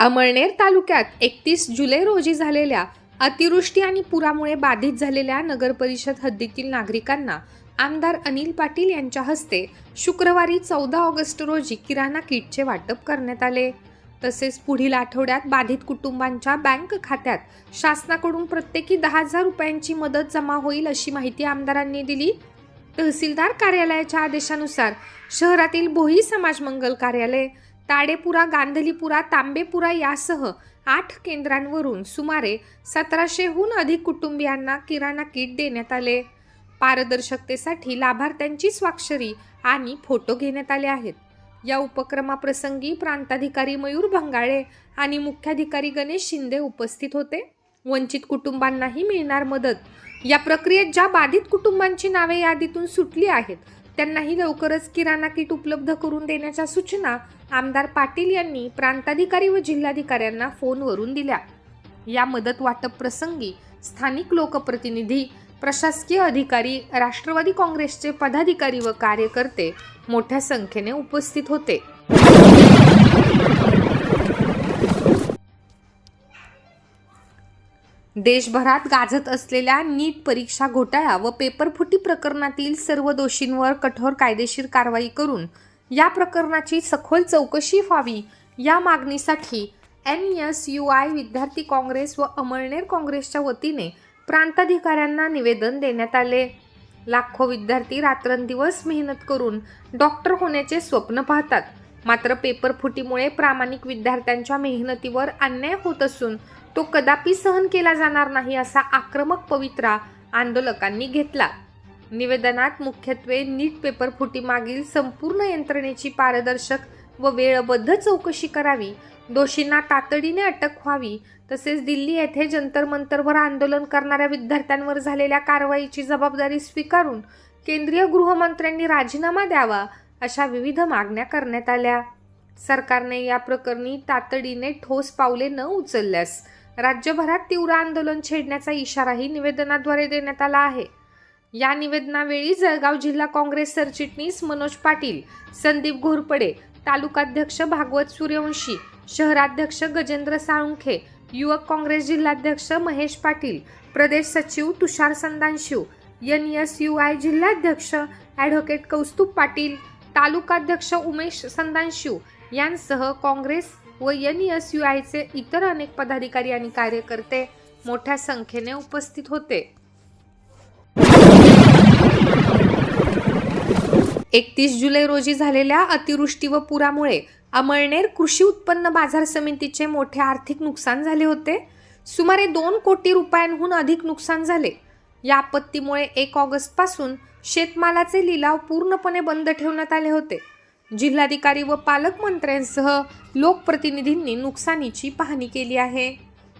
अमळनेर तालुक्यात 31 जुलै रोजी झालेल्या अतिवृष्टी आणि पुरामुळे बाधित झालेल्या नगरपरिषद हद्दीतील नागरिकांना आमदार अनिल पाटील यांच्या हस्ते शुक्रवारी 14 ऑगस्ट रोजी किराणा किटचे वाटप करण्यात आले। तसेच पुढील आठवड्यात बाधित कुटुंबांच्या बँक खात्यात शासनाकडून प्रत्येकी 10,000 रुपयांची मदत जमा होईल अशी माहिती आमदारांनी दिली। तहसीलदार कार्यालयाच्या आदेशानुसार शहरातील भोई समाज मंगल कार्यालय, ताडेपुरा, गांधलीपुरा, तांबेपुरा यासह 8 केंद्रांवरून सुमारे 1700हून अधिक कुटुंबियांना किराणा किट देण्यात आले। पारदर्शकतेसाठी लाभार्थ्यांची स्वाक्षरी आणि फोटो घेण्यात आले आहेत। या उपक्रमाप्रसंगी प्रांताधिकारी मयूर भंगाळे आणि मुख्याधिकारी गणेश शिंदे उपस्थित होते। वंचित कुटुंबांनाही मिळणार मदत। या प्रक्रियेत ज्या बाधित कुटुंबांची नावे यादीतून सुटली आहेत त्यांनाही लवकरच किराणा किट उपलब्ध करून देण्याच्या सूचना आमदार पाटील यांनी प्रांताधिकारी व जिल्हाधिकाऱ्यांना फोनवरून दिल्या। या मदत वाटप प्रसंगी स्थानिक लोकप्रतिनिधी, प्रशासकीय अधिकारी, राष्ट्रवादी काँग्रेसचे पदाधिकारी व कार्यकर्ते मोठ्या संख्येने उपस्थित होते। देशभरात गाजत असलेल्या नीट परीक्षा घोटाळा व पेपरफुटी प्रकरणातील सर्व दोषींवर कठोर कायदेशीर कारवाई करून या प्रकरणाची सखोल चौकशी व्हावी या मागणीसाठी NSUI विद्यार्थी काँग्रेस व अमळनेर काँग्रेसच्या वतीने प्रांताधिकाऱ्यांना निवेदन देण्यात आले। लाखो विद्यार्थी रात्रंदिवस मेहनत करून डॉक्टर होण्याचे स्वप्न पाहतात, मात्र पेपरफुटीमुळे प्रामाणिक विद्यार्थ्यांच्या मेहनतीवर अन्याय होत असून तो कदापि सहन केला जाणार नाही असा आक्रमक पवित्रा आंदोलकांनी घेतला। निवेदनात मुख्यत्वे नीट पेपरफुटी मागील संपूर्ण यंत्रणेची पारदर्शक व वेळबद्ध चौकशी करावी, दोषींना तातडीने अटक व्हावी, तसेच दिल्ली येथे जंतर मंतरवर आंदोलन करणाऱ्या विद्यार्थ्यांवर झालेल्या कारवाईची जबाबदारी स्वीकारून केंद्रीय गृहमंत्र्यांनी राजीनामा द्यावा अशा विविध मागण्या करण्यात आल्या। सरकारने या प्रकरणी तातडीने ठोस पावले न उचलल्यास राज्यभरात तीव्र आंदोलन छेडण्याचा इशाराही निवेदनाद्वारे देण्यात आला आहे। या निवेदनावेळी जळगाव जिल्हा काँग्रेस सरचिटणीस मनोज पाटील, संदीप घोरपडे, तालुकाध्यक्ष भागवत सूर्यवंशी, शहराध्यक्ष गजेंद्र साळुंखे, युवक काँग्रेस जिल्हाध्यक्ष महेश पाटील, प्रदेश सचिव तुषार संदानशिव, NSUI जिल्हाध्यक्ष ॲडव्होकेट कौस्तुभ पाटील, तालुकाध्यक्ष उमेश संदानशिव यांसह काँग्रेस व NSUIचे इतर अनेक पदाधिकारी आणि कार्यकर्ते मोठ्या संख्येने उपस्थित होते। 31 जुलै रोजी झालेल्या अतिवृष्टी व पुरामुळे अमळनेर कृषी उत्पन्न बाजार समितीचे मोठे आर्थिक नुकसान झाले होते। सुमारे 2 कोटी रुपयांहून अधिक नुकसान झाले। या आपत्तीमुळे 1 ऑगस्ट पासून शेतमालाचे लिलाव पूर्णपणे बंद ठेवण्यात आले होते। जिल्हाधिकारी व पालकमंत्र्यांसह लोकप्रतिनिधींनी नुकसानीची पाहणी केली आहे।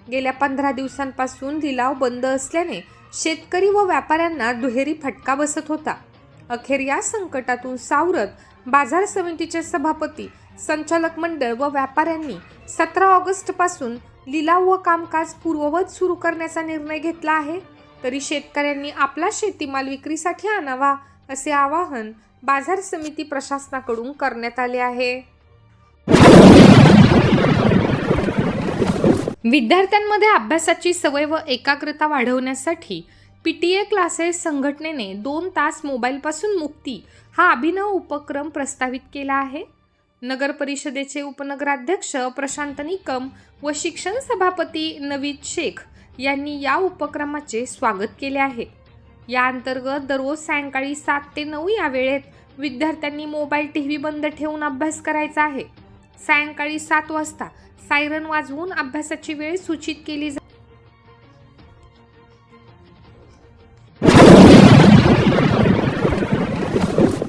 गेल्या 15 दिवसांपासून लिलाव बंद असल्याने शेतकरी व व्यापाऱ्यांना दुहेरी फटका बसत होता। अखेर या संकटातून सावरत बाजार समितीचे सभापती, संचालक मंडळ व व्यापाऱ्यांनी 17 ऑगस्ट पासून लिलाव व कामकाज पूर्ववत सुरू करण्याचा निर्णय घेतला आहे। तरी शेतकऱ्यांनी आपला शेतीमाल विक्रीसाठी आणावा असे आवाहन बाजार समिती प्रशासनाकडून करण्यात आले आहे। विद्यार्थ्यांमध्ये अभ्यासाची सवय व एकाग्रता वाढवण्यासाठी PTA क्लासेस संघटनेने 2 तास मोबाईलपासून मुक्ती हा अभिनव उपक्रम प्रस्तावित केला आहे। नगर परिषदेचे उपनगराध्यक्ष प्रशांत निकम व शिक्षण सभापती नवीद शेख यांनी या उपक्रमाचे स्वागत केले आहे। या अंतर्गत दररोज सायंकाळी 7 ते 9 या वेळेत विद्यार्थ्यांनी मोबाईल, TV बंद ठेवून अभ्यास करायचा आहे। सायंकाळी 7 वाजता सायरन वाजवून अभ्यासाची वेळ सूचित केली